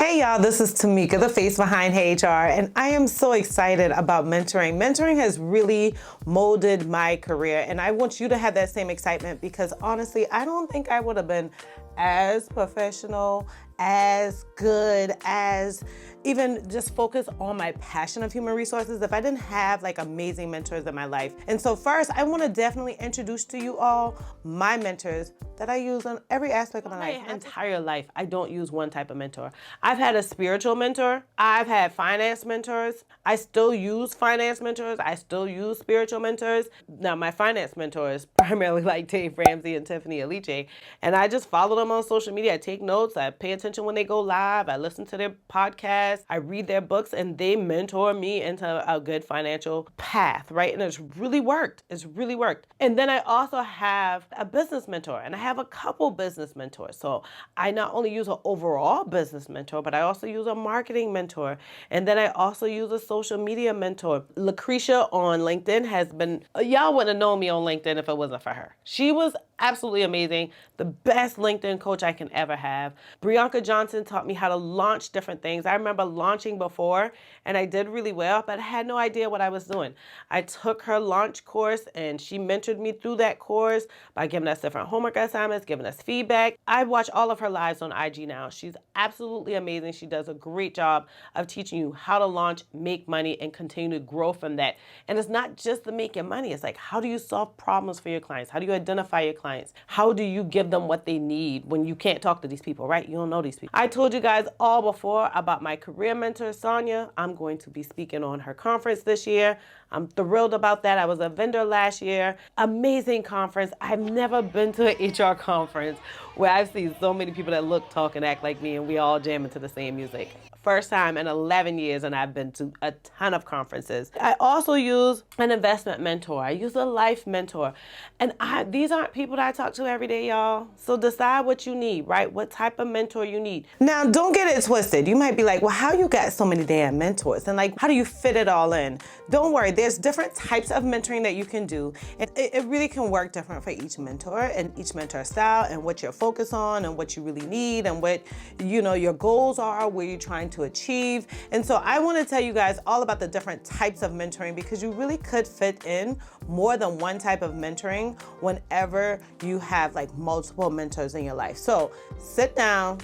Hey y'all, this is Timeka, the face behind Heyyy HR, and I am so excited about mentoring. Mentoring has really molded my career, and I want you to have that same excitement because honestly, I don't think I would have been as professional, as good, as even just focus on my passion of human resources if I didn't have like amazing mentors in my life. And so first, I want to definitely introduce to you all my mentors that I use on every aspect of my life. My entire life, I don't use one type of mentor. I've had a spiritual mentor. I've had finance mentors. I still use finance mentors. I still use spiritual mentors. Now, my finance mentor is primarily like Dave Ramsey and Tiffany Aliche, and I just follow them on social media. I take notes. I pay attention when they go live. I listen to their podcasts. I read their books, and they mentor me into a good financial path, right? And it's really worked. It's really worked. And then I also have a business mentor, and I have a couple business mentors. So I not only use an overall business mentor, but I also use a marketing mentor. And then I also use a social media mentor. Lucretia on LinkedIn has been, y'all wouldn't have known me on LinkedIn if it wasn't for her. She was absolutely amazing. The best LinkedIn coach I can ever have. Brianka Johnson taught me how to launch different things. I remember launching before and I did really well, but I had no idea what I was doing. I took her launch course and she mentored me through that course by giving us different homework assignments, giving us feedback. I watch all of her lives on IG now. She's absolutely amazing. She does a great job of teaching you how to launch, make money, and continue to grow from that. And it's not just the making money. It's like, how do you solve problems for your clients? How do you identify your clients? How do you give them what they need when you can't talk to these people, right? You don't know these people. I told you guys all before about my career mentor, Sonia. I'm going to be speaking on her conference this year. I'm thrilled about that. I was a vendor last year. Amazing conference. I've never been to an HR conference where I've seen so many people that look, talk, and act like me, and we all jam into the same music. First time in 11 years, and I've been to a ton of conferences. I also use an investment mentor. I use a life mentor. And these aren't people that I talk to every day, y'all. So decide what you need, right? What type of mentor you need. Now, don't get it twisted. You might be like, well, how you got so many damn mentors? And like, how do you fit it all in? Don't worry, there's different types of mentoring that you can do. And it really can work different for each mentor and each mentor style and what you're focused on and what you really need and what, you know, your goals are, where you're trying to achieve. And so I want to tell you guys all about the different types of mentoring because you really could fit in more than one type of mentoring whenever you have like multiple mentors in your life. So sit down.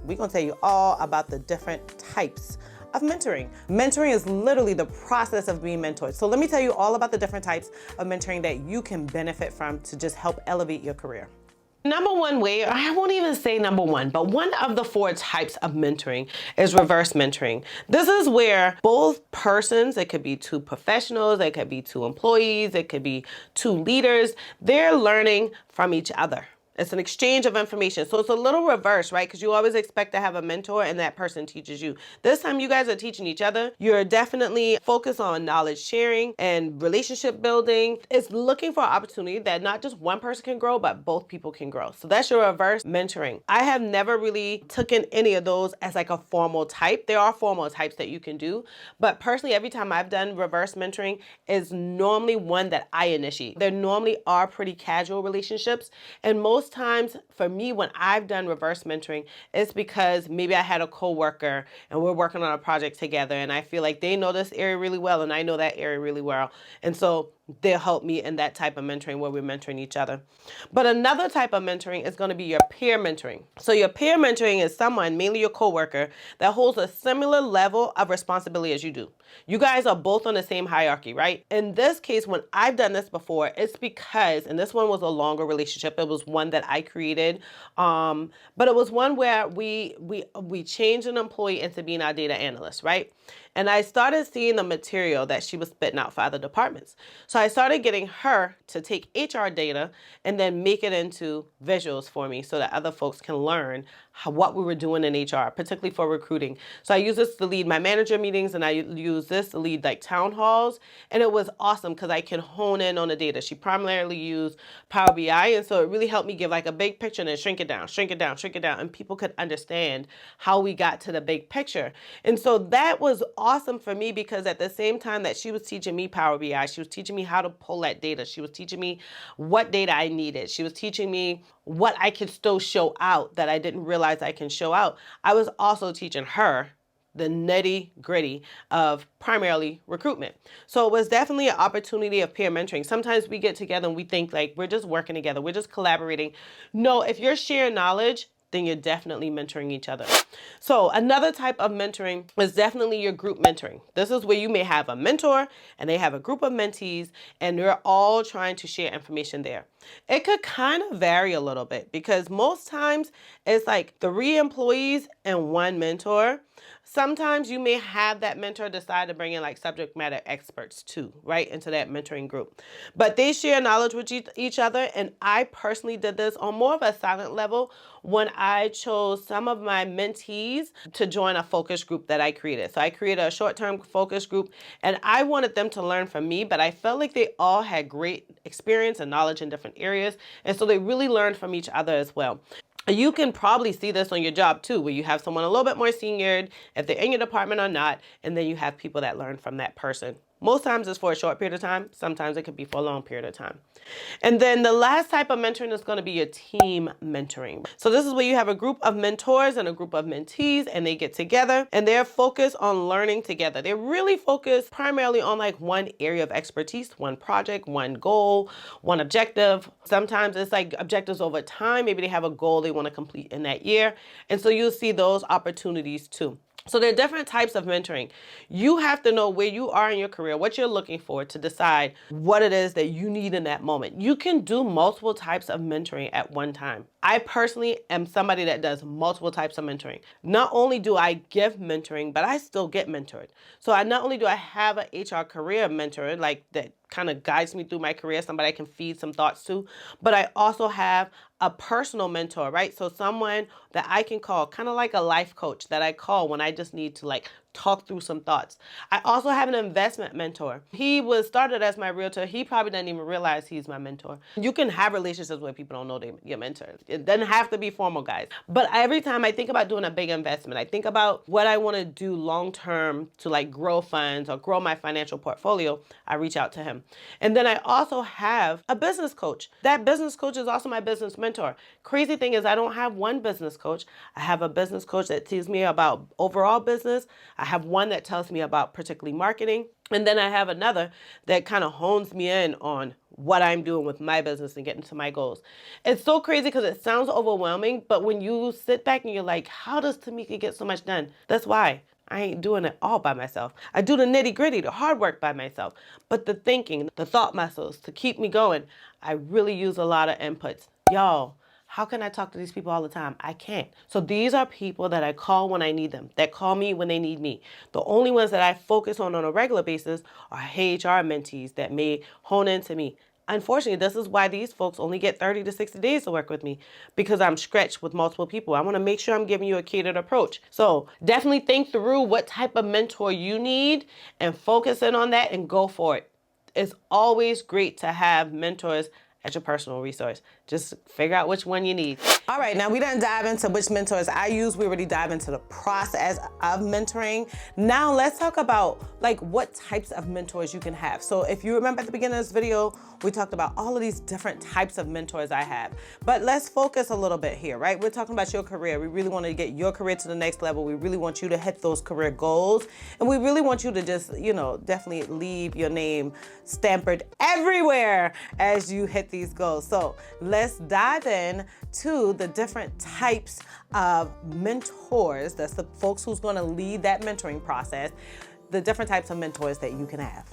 We're going to tell you all about the different types of mentoring. Mentoring is literally the process of being mentored. So let me tell you all about the different types of mentoring that you can benefit from to just help elevate your career. Number one way, or I won't even say number one, but one of the 4 types of mentoring is reverse mentoring. This is where both persons, it could be 2 professionals, it could be 2 employees, it could be 2 leaders, they're learning from each other. It's an exchange of information. So it's a little reverse, right? Because you always expect to have a mentor and that person teaches you. This time you guys are teaching each other. You're definitely focused on knowledge sharing and relationship building. It's looking for an opportunity that not just one person can grow, but both people can grow. So that's your reverse mentoring. I have never really taken any of those as like a formal type. There are formal types that you can do. But personally, every time I've done reverse mentoring is normally one that I initiate. There normally are pretty casual relationships. And most times for me, when I've done reverse mentoring, it's because maybe I had a coworker and we're working on a project together and I feel like they know this area really well and I know that area really well. And so they'll help me in that type of mentoring where we're mentoring each other. But another type of mentoring is going to be your peer mentoring. So your peer mentoring is someone, mainly your coworker, that holds a similar level of responsibility as you do. You guys are both on the same hierarchy, right? In this case, when I've done this before, it's because, and this one was a longer relationship. It was one that I created, but it was one where we changed an employee into being our data analyst, right? And I started seeing the material that she was spitting out for other departments. So I started getting her to take HR data and then make it into visuals for me so that other folks can learn what we were doing in HR, particularly for recruiting. So I use this to lead my manager meetings and I use this to lead like town halls. And it was awesome because I can hone in on the data. She primarily used Power BI. And so it really helped me give like a big picture and then shrink it down, shrink it down, shrink it down. And people could understand how we got to the big picture. And so that was awesome for me because at the same time that she was teaching me Power BI, she was teaching me how to pull that data. She was teaching me what data I needed. She was teaching me what I could still show out that I didn't realize I can show out. I was also teaching her the nitty gritty of primarily recruitment. So it was definitely an opportunity of peer mentoring. Sometimes we get together and we think like we're just working together, we're just collaborating. No, if you're sharing knowledge, then you're definitely mentoring each other. So another type of mentoring is definitely your group mentoring. This is where you may have a mentor and they have a group of mentees and they're all trying to share information there. It could kind of vary a little bit because most times it's like 3 employees and 1 mentor. Sometimes you may have that mentor decide to bring in like subject matter experts too, right, into that mentoring group. But they share knowledge with each other, and I personally did this on more of a silent level when I chose some of my mentees to join a focus group that I created. So I created a short-term focus group, and I wanted them to learn from me, but I felt like they all had great experience and knowledge in different areas, and so they really learned from each other as well. You can probably see this on your job too, where you have someone a little bit more seniored, if they're in your department or not, and then you have people that learn from that person. Most times it's for a short period of time. Sometimes it could be for a long period of time. And then the last type of mentoring is going to be your team mentoring. So this is where you have a group of mentors and a group of mentees, and they get together and they're focused on learning together. They're really focused primarily on like one area of expertise, one project, one goal, one objective. Sometimes it's like objectives over time. Maybe they have a goal they want to complete in that year. And so you'll see those opportunities too. So there are different types of mentoring. You have to know where you are in your career, what you're looking for to decide what it is that you need in that moment. You can do multiple types of mentoring at one time. I personally am somebody that does multiple types of mentoring. Not only do I give mentoring, but I still get mentored. So not only do I have an HR career mentor like that kind of guides me through my career, somebody I can feed some thoughts to, but I also have a personal mentor, right? So someone that I can call, kind of like a life coach that I call when I just need to like talk through some thoughts. I also have an investment mentor. He was started as my realtor. He probably doesn't even realize he's my mentor. You can have relationships where people don't know they're your mentor. It doesn't have to be formal, guys. But every time I think about doing a big investment, I think about what I want to do long term to like grow funds or grow my financial portfolio, I reach out to him. And then I also have a business coach. That business coach is also my business mentor. Crazy thing is I don't have one business coach. I have a business coach that tells me about overall business. I have one that tells me about particularly marketing. And then I have another that kind of hones me in on what I'm doing with my business and getting to my goals. It's so crazy because it sounds overwhelming, but when you sit back and you're like, how does Timeka get so much done? That's why. I ain't doing it all by myself. I do the nitty gritty, the hard work by myself. But the thinking, the thought muscles to keep me going, I really use a lot of inputs. Y'all, how can I talk to these people all the time? I can't. So these are people that I call when I need them, that call me when they need me. The only ones that I focus on a regular basis are Heyyy HR mentees that may hone into me. Unfortunately, this is why these folks only get 30 to 60 days to work with me, because I'm stretched with multiple people. I want to make sure I'm giving you a catered approach. So definitely think through what type of mentor you need and focus in on that and go for it. It's always great to have mentors as your personal resource. Just figure out which one you need. All right, now we didn't dive into which mentors I use. We already dive into the process of mentoring. Now let's talk about like what types of mentors you can have. So if you remember at the beginning of this video, we talked about all of these different types of mentors I have. But let's focus a little bit here, right? We're talking about your career. We really want to get your career to the next level. We really want you to hit those career goals. And we really want you to just, definitely leave your name stamped everywhere as you hit these goals. So let's dive in to the different types of mentors. That's the folks who's going to lead that mentoring process, the different types of mentors that you can have.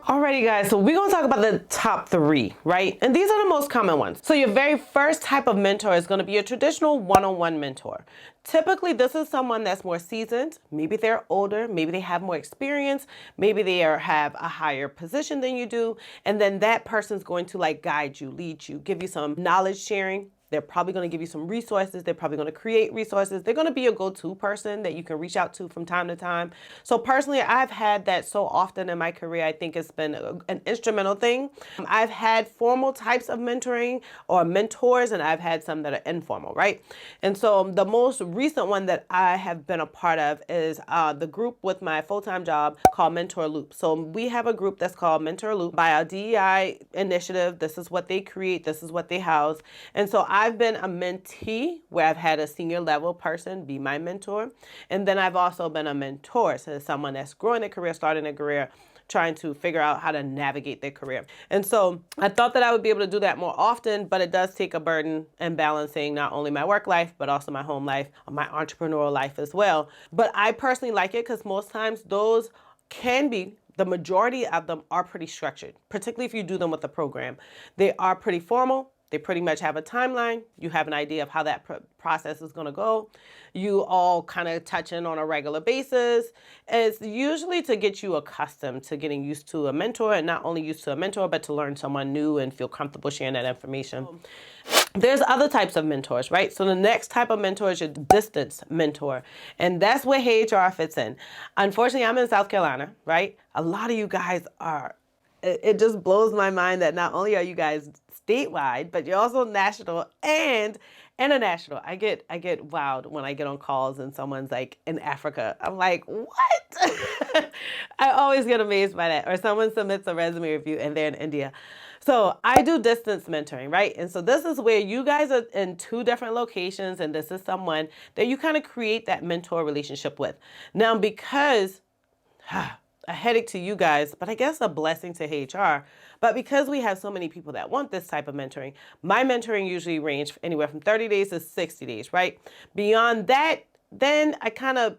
Alrighty guys, so we're gonna talk about the top 3, right? And these are the most common ones. So your very first type of mentor is gonna be a traditional one-on-one mentor. Typically, this is someone that's more seasoned. Maybe they're older, maybe they have more experience, maybe they have a higher position than you do. And then that person's going to like guide you, lead you, give you some knowledge sharing. They're probably going to give you some resources. They're probably going to create resources. They're going to be a go-to person that you can reach out to from time to time. So personally, I've had that so often in my career. I think it's been an instrumental thing. I've had formal types of mentoring or mentors, and I've had some that are informal, right? And so the most recent one that I have been a part of is the group with my full-time job called Mentor Loop. So we have a group that's called Mentor Loop by our DEI initiative. This is what they create. This is what they house. And so I've been a mentee where I've had a senior level person be my mentor. And then I've also been a mentor, so someone that's growing their career, starting a career, trying to figure out how to navigate their career. And so I thought that I would be able to do that more often, but it does take a burden in balancing not only my work life, but also my home life, my entrepreneurial life as well. But I personally like it because most times those can be, the majority of them are pretty structured, particularly if you do them with a program. They are pretty formal. They pretty much have a timeline. You have an idea of how that process is going to go. You all kind of touch in on a regular basis. It's usually to get you accustomed to getting used to a mentor, and not only used to a mentor, but to learn someone new and feel comfortable sharing that information. There's other types of mentors, right? So the next type of mentor is your distance mentor. And that's where Heyyy HR fits in. Unfortunately, I'm in South Carolina, right? A lot of you guys are, it just blows my mind that not only are you guys statewide, but you're also national and international. I get wowed when I get on calls and someone's like in Africa. I'm like, what? I always get amazed by that. Or someone submits a resume review and they're in India. So I do distance mentoring, right? And so this is where you guys are in two different locations, and this is someone that you kind of create that mentor relationship with. Now, because a headache to you guys, but I guess a blessing to HR. But because we have so many people that want this type of mentoring, my mentoring usually range anywhere from 30 days to 60 days, right? Beyond that, then I kind of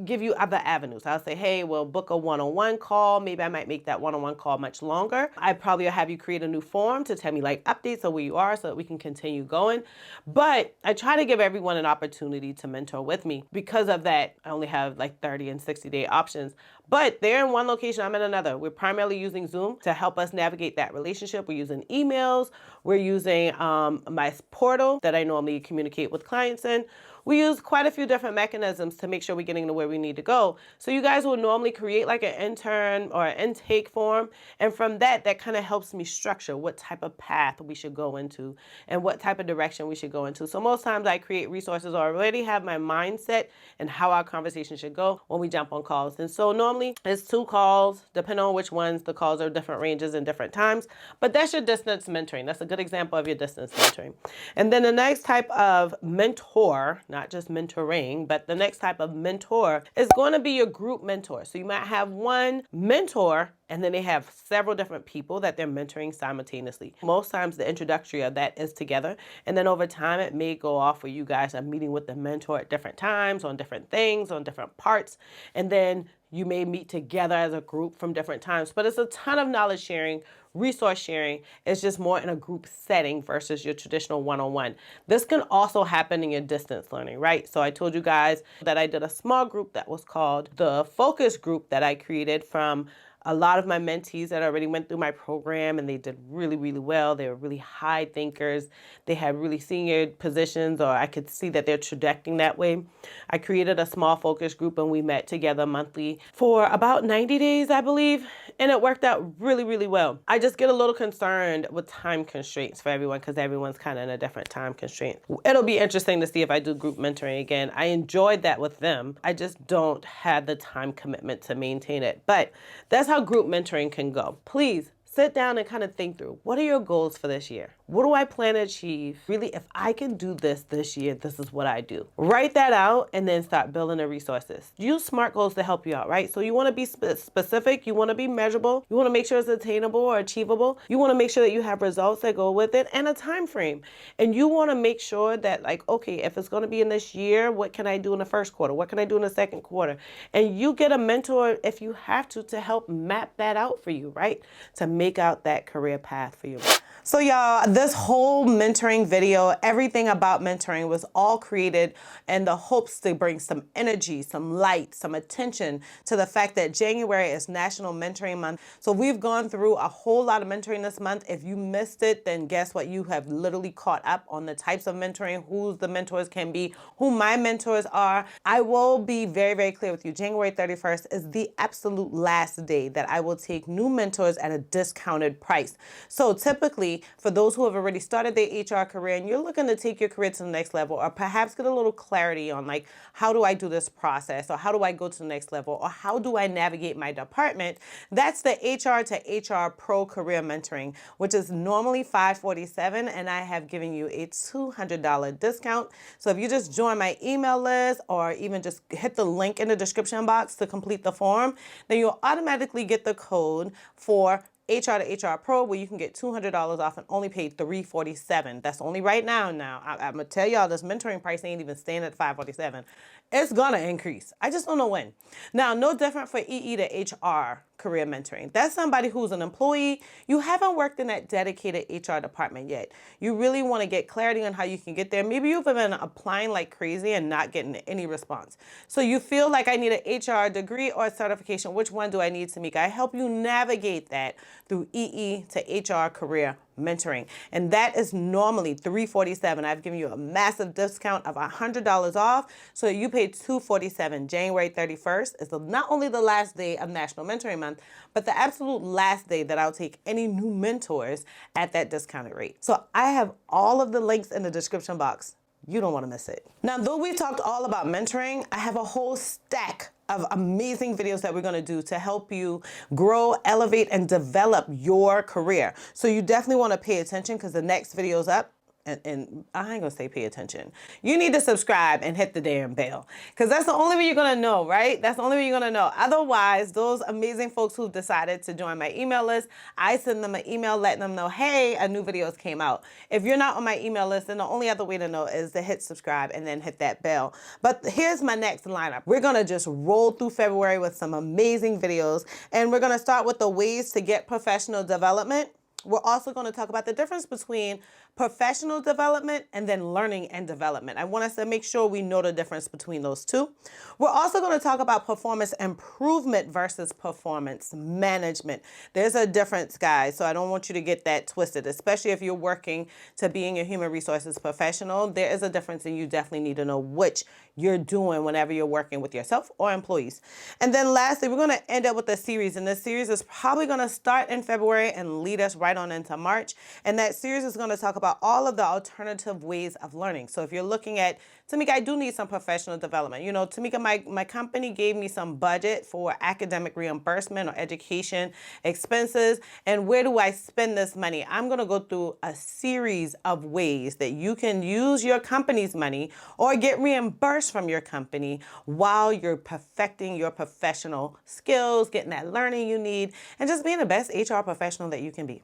give you other avenues. I'll say, hey, we'll book a one-on-one call. Maybe I might make that one-on-one call much longer. I probably will have you create a new form to tell me like updates of where you are so that we can continue going. But I try to give everyone an opportunity to mentor with me. Because of that, I only have like 30 and 60-day options. But they're in one location, I'm in another. We're primarily using Zoom to help us navigate that relationship. We're using emails. We're using my portal that I normally communicate with clients in. We use quite a few different mechanisms to make sure we're getting to where we need to go. So you guys will normally create like an intern or an intake form. And from that kind of helps me structure what type of path we should go into and what type of direction we should go into. So most times I create resources or already have my mindset and how our conversation should go when we jump on calls. And so normally it's 2 calls, depending on which ones. The calls are different ranges and different times. But that's your distance mentoring. That's a good example of your distance mentoring. And then the next type of mentor, not just mentoring, but the next type of mentor is going to be your group mentor. So you might have one mentor and then they have several different people that they're mentoring simultaneously. Most times the introductory of that is together. And then over time, it may go off where you guys are meeting with the mentor at different times on different things, on different parts. And then you may meet together as a group from different times, but it's a ton of knowledge sharing, resource sharing. It's just more in a group setting versus your traditional one-on-one. This can also happen in your distance learning, right? So I told you guys that I did a small group that was called the focus group that I created from a lot of my mentees that already went through my program, and they did really, really well. They were really high thinkers. They had really senior positions, or I could see that they're trajecting that way. I created a small focus group and we met together monthly for about 90 days, I believe. And it worked out really, really well. I just get a little concerned with time constraints for everyone because everyone's kind of in a different time constraint. It'll be interesting to see if I do group mentoring again. I enjoyed that with them. I just don't have the time commitment to maintain it. But that's how group mentoring can go. Please sit down and kind of think through, what are your goals for this year? What do I plan to achieve? Really, if I can do this year, this is what I do. Write that out and then start building the resources. Use SMART goals to help you out, right? So you want to be specific, you want to be measurable, you want to make sure it's attainable or achievable. You want to make sure that you have results that go with it and a time frame. And you want to make sure that like, okay, if it's going to be in this year, what can I do in the first quarter? What can I do in the second quarter? And you get a mentor if you have to help map that out for you, right? To make out that career path for you. So y'all, this whole mentoring video, everything about mentoring was all created in the hopes to bring some energy, some light, some attention to the fact that January is National Mentoring Month. So we've gone through a whole lot of mentoring this month. If you missed it, then guess what? You have literally caught up on the types of mentoring, who the mentors can be, who my mentors are. I will be very, very clear with you. January 31st is the absolute last day that I will take new mentors at a discounted price. So typically, for those who have already started their HR career and you're looking to take your career to the next level, or perhaps get a little clarity on like, how do I do this process, or how do I go to the next level, or how do I navigate my department, that's the HR to HR Pro Career Mentoring, which is normally $547, and I have given you a $200 discount. So if you just join my email list, or even just hit the link in the description box to complete the form, then you'll automatically get the code for HR to HR Pro, where you can get $200 off and only pay $347. That's only right now. I'm gonna tell y'all, this mentoring price ain't even staying at $547. It's gonna increase. I just don't know when. Now, no different for EE to HR career mentoring. That's somebody who's an employee. You haven't worked in that dedicated HR department yet. You really want to get clarity on how you can get there. Maybe you've been applying like crazy and not getting any response. So you feel like I need an HR degree or a certification. Which one do I need, Timeka? I help you navigate that through EE to HR career mentoring. And that is normally $347. I've given you a massive discount of $100 off. So you pay $247. January 31st is not only the last day of National Mentoring Month, but the absolute last day that I'll take any new mentors at that discounted rate. So I have all of the links in the description box. You don't want to miss it. Now, though we've talked all about mentoring, I have a whole stack of amazing videos that we're going to do to help you grow, elevate, and develop your career. So you definitely want to pay attention, because the next video's up. And I ain't gonna say pay attention. You need to subscribe and hit the damn bell, because that's the only way you're gonna know, right? That's the only way you're gonna know. Otherwise, those amazing folks who've decided to join my email list, I send them an email letting them know, hey, a new video came out. If you're not on my email list, then the only other way to know is to hit subscribe and then hit that bell. But here's my next lineup. We're gonna just roll through February with some amazing videos, and we're gonna start with the ways to get professional development. We're also going to talk about the difference between professional development and then learning and development. I want us to make sure we know the difference between those two. We're also going to talk about performance improvement versus performance management. There's a difference, guys, so I don't want you to get that twisted, especially if you're working to being a human resources professional. There is a difference, and you definitely need to know which you're doing whenever you're working with yourself or employees. And then lastly, we're going to end up with a series, and this series is probably going to start in February and lead us right on into March. And that series is going to talk about all of the alternative ways of learning. So if you're looking at, Timeka, I do need some professional development. You know, Timeka, my company gave me some budget for academic reimbursement or education expenses. And where do I spend this money? I'm going to go through a series of ways that you can use your company's money or get reimbursed from your company while you're perfecting your professional skills, getting that learning you need, and just being the best HR professional that you can be.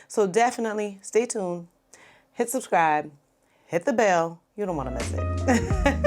So definitely stay tuned, hit subscribe, hit the bell. You don't want to miss it.